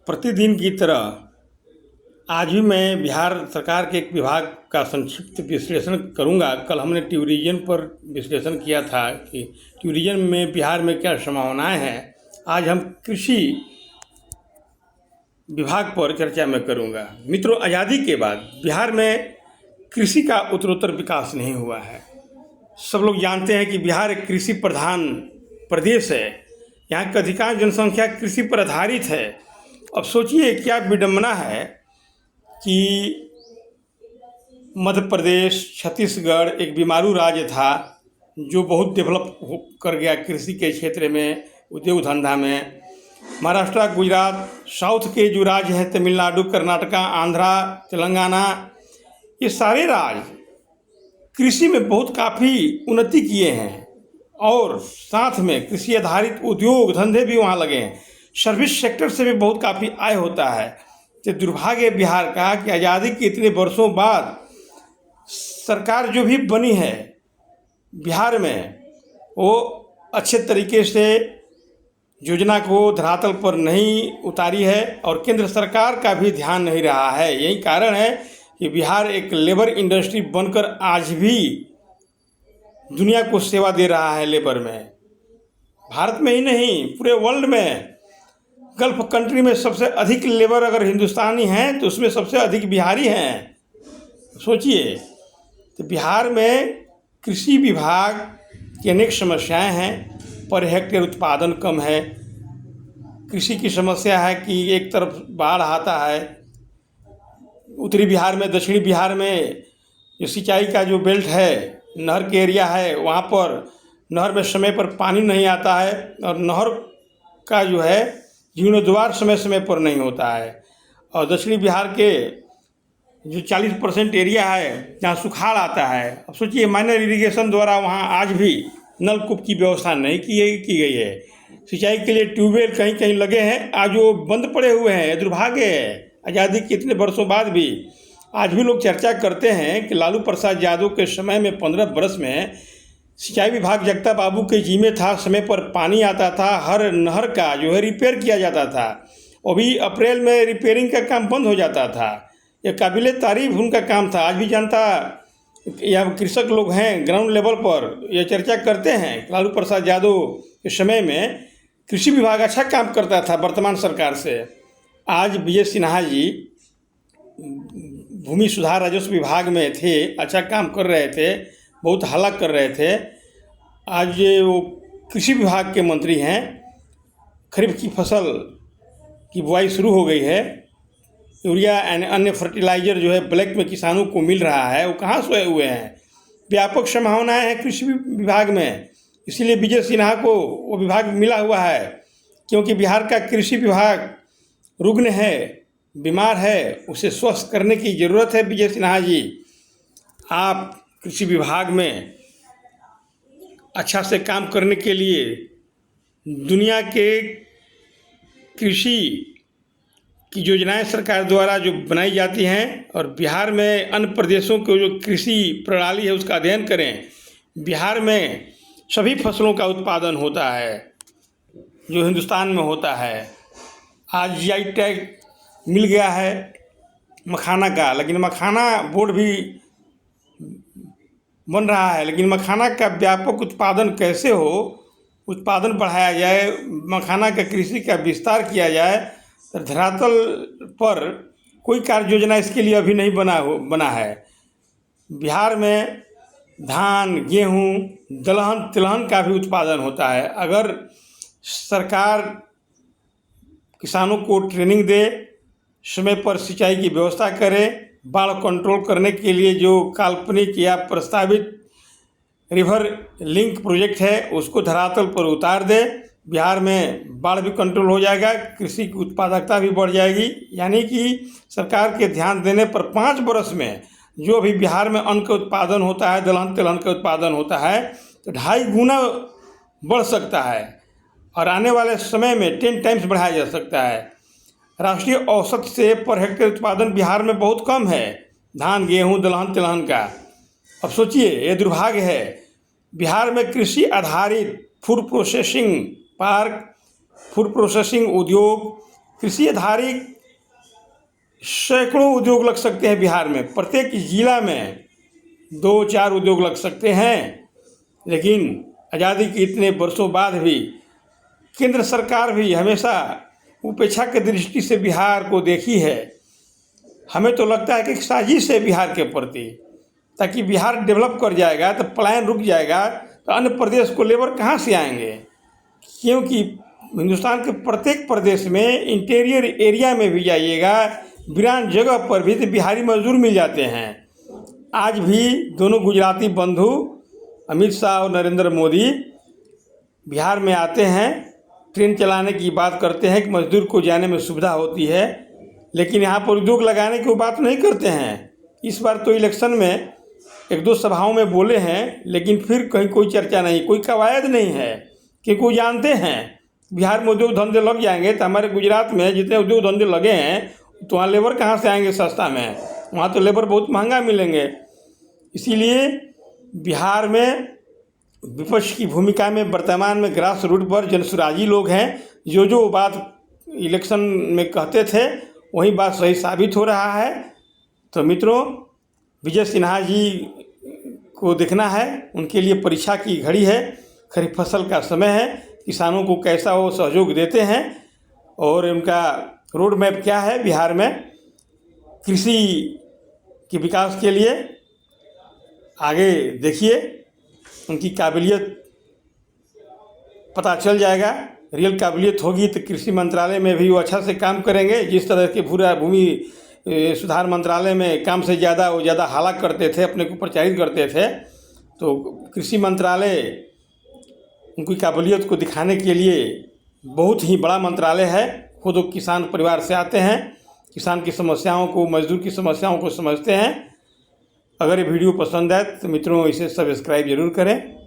प्रतिदिन की तरह आज भी मैं बिहार सरकार के एक विभाग का संक्षिप्त विश्लेषण करूंगा। कल हमने टूरिज्म पर विश्लेषण किया था कि टूरिज्म में बिहार में क्या संभावनाएं हैं। आज हम कृषि विभाग पर चर्चा मैं करूंगा। मित्रों, आज़ादी के बाद बिहार में कृषि का उत्तरोत्तर विकास नहीं हुआ है। सब लोग जानते हैं कि बिहार एक कृषि प्रधान प्रदेश है। यहाँ की अधिकांश जनसंख्या कृषि पर आधारित है। अब सोचिए क्या विडंबना है कि मध्य प्रदेश, छत्तीसगढ़ एक बीमारू राज्य था जो बहुत डेवलप कर गया कृषि के क्षेत्र में, उद्योग धंधा में। महाराष्ट्र, गुजरात, साउथ के जो राज्य हैं तमिलनाडु, कर्नाटका, आंध्रा, तेलंगाना, ये सारे राज्य कृषि में बहुत काफ़ी उन्नति किए हैं और साथ में कृषि आधारित उद्योग धंधे भी वहाँ लगे हैं। सर्विस सेक्टर से भी बहुत काफ़ी आय होता है। तो दुर्भाग्य बिहार का कि आज़ादी के इतने वर्षों बाद सरकार जो भी बनी है बिहार में, वो अच्छे तरीके से योजना को धरातल पर नहीं उतारी है और केंद्र सरकार का भी ध्यान नहीं रहा है। यही कारण है कि बिहार एक लेबर इंडस्ट्री बनकर आज भी दुनिया को सेवा दे रहा है लेबर में। भारत में ही नहीं, पूरे वर्ल्ड में, गल्फ कंट्री में सबसे अधिक लेबर अगर हिंदुस्तानी हैं तो उसमें सबसे अधिक बिहारी हैं। सोचिए, तो बिहार में कृषि विभाग की अनेक समस्याएं हैं। पर हेक्टेयर उत्पादन कम है। कृषि की समस्या है कि एक तरफ बाढ़ आता है, उत्तरी बिहार में, दक्षिणी बिहार में जो सिंचाई का जो बेल्ट है, नहर के एरिया है, वहाँ पर नहर में समय पर पानी नहीं आता है और नहर का जो है जीर्णोद्धार समय समय पर नहीं होता है। और दक्षिणी बिहार के जो 40% एरिया है जहाँ सुखाड़ आता है। अब सोचिए, माइनर इरिगेशन द्वारा वहाँ आज भी नलकूप की व्यवस्था नहीं की गई है। सिंचाई के लिए ट्यूबवेल कहीं कहीं लगे हैं, आज वो बंद पड़े हुए हैं। दुर्भाग्य है, आज़ादी के इतने वर्षों बाद भी आज भी लोग चर्चा करते हैं कि लालू प्रसाद यादव के समय में 15 बरस में सिंचाई विभाग जगता बाबू के जिम्मे था, समय पर पानी आता था, हर नहर का जो है रिपेयर किया जाता था। अभी अप्रैल में रिपेयरिंग का काम बंद हो जाता था। यह काबिले तारीफ उनका काम था। आज भी जनता या कृषक लोग हैं ग्राउंड लेवल पर यह चर्चा करते हैं कि लालू प्रसाद यादव के समय में कृषि विभाग अच्छा काम करता था वर्तमान सरकार से। आज विजय सिन्हा जी भूमि सुधार राजस्व विभाग में थे, अच्छा काम कर रहे थे, बहुत हल्ला कर रहे थे। आज वो कृषि विभाग के मंत्री हैं। खरीफ की फसल की बुआई शुरू हो गई है। यूरिया अन्य फर्टिलाइज़र जो है ब्लैक में किसानों को मिल रहा है, वो कहाँ सोए हुए हैं। व्यापक संभावनाएं हैं कृषि विभाग में, इसीलिए विजय सिन्हा को वो विभाग मिला हुआ है। क्योंकि बिहार का कृषि विभाग रुग्ण है, बीमार है, उसे स्वस्थ करने की ज़रूरत है। विजय सिन्हा जी, आप कृषि विभाग में अच्छा से काम करने के लिए दुनिया के कृषि की योजनाएं सरकार द्वारा जो बनाई जाती हैं और बिहार में अन्य प्रदेशों की जो कृषि प्रणाली है उसका अध्ययन करें। बिहार में सभी फसलों का उत्पादन होता है जो हिंदुस्तान में होता है। आज जीआई टैग मिल गया है मखाना का, लेकिन मखाना बोर्ड भी बन रहा है। लेकिन मखाना का व्यापक उत्पादन कैसे हो, उत्पादन बढ़ाया जाए, मखाना का कृषि का विस्तार किया जाए, धरातल पर कोई कार्य योजना इसके लिए अभी नहीं बना है। बिहार में धान, गेहूँ, दलहन तिलहन का भी उत्पादन होता है। अगर सरकार किसानों को ट्रेनिंग दे, समय पर सिंचाई की व्यवस्था करे, बाढ़ कंट्रोल करने के लिए जो काल्पनिक या प्रस्तावित रिवर लिंक प्रोजेक्ट है उसको धरातल पर उतार दे, बिहार में बाढ़ भी कंट्रोल हो जाएगा, कृषि की उत्पादकता भी बढ़ जाएगी। यानी कि सरकार के ध्यान देने पर 5 वर्ष में जो अभी बिहार में अन्न का उत्पादन होता है, दलहन तिलहन का उत्पादन होता है, तो 2.5 गुना बढ़ सकता है और आने वाले समय में 10 टाइम्स बढ़ाया जा सकता है। राष्ट्रीय औसत से पर हेक्टेयर उत्पादन बिहार में बहुत कम है, धान, गेहूँ, दलहन तिलहन का। अब सोचिए, ये दुर्भाग्य है। बिहार में कृषि आधारित food processing park, food processing उद्योग कृषि आधारित सैकड़ों उद्योग लग सकते हैं बिहार में। प्रत्येक जिला में 2-4 उद्योग लग सकते हैं। लेकिन आज़ादी के इतने वर्षों बाद भी केंद्र सरकार भी हमेशा उपेक्षा की दृष्टि से बिहार को देखी है। हमें तो लगता है कि एक साजिश है बिहार के प्रति, ताकि बिहार डेवलप कर जाएगा तो पलायन रुक जाएगा, तो अन्य प्रदेश को लेबर कहाँ से आएंगे। क्योंकि हिंदुस्तान के प्रत्येक प्रदेश में इंटीरियर एरिया में भी जाइएगा, वीरान जगह पर भी तो बिहारी मजदूर मिल जाते हैं। आज भी दोनों गुजराती बंधु अमित शाह और नरेंद्र मोदी बिहार में आते हैं, ट्रेन चलाने की बात करते हैं कि मजदूर को जाने में सुविधा होती है, लेकिन यहाँ पर उद्योग लगाने की वो बात नहीं करते हैं। इस बार तो इलेक्शन में 1-2 सभाओं में बोले हैं, लेकिन फिर कहीं कोई चर्चा नहीं, कोई कवायद नहीं है, क्योंकि वो जानते हैं बिहार में उद्योग धंधे लग जाएंगे तो हमारे गुजरात में जितने उद्योग धंधे लगे हैं तो वहाँ लेबर कहाँ से आएंगे सस्ता में, वहाँ तो लेबर बहुत महंगा मिलेंगे। इसीलिए बिहार में विपक्ष की भूमिका में वर्तमान में ग्रास रूट पर जनसुराजी लोग हैं। जो बात इलेक्शन में कहते थे वही बात सही साबित हो रहा है। तो मित्रों, विजय सिन्हा जी को देखना है, उनके लिए परीक्षा की घड़ी है, खरीफ फसल का समय है, किसानों को कैसा वो सहयोग देते हैं और उनका रोड मैप क्या है बिहार में कृषि के विकास के लिए। आगे देखिए, उनकी काबिलियत पता चल जाएगा। रियल काबिलियत होगी तो कृषि मंत्रालय में भी वो अच्छा से काम करेंगे। जिस तरह के भूमि सुधार मंत्रालय में काम से ज़्यादा हाला करते थे, अपने को प्रचारित करते थे, तो कृषि मंत्रालय उनकी काबिलियत को दिखाने के लिए बहुत ही बड़ा मंत्रालय है। खुद वो किसान परिवार से आते हैं, किसान की समस्याओं को, मजदूर की समस्याओं को समझते हैं। अगर ये वीडियो पसंद आए तो मित्रों इसे सब्सक्राइब जरूर करें।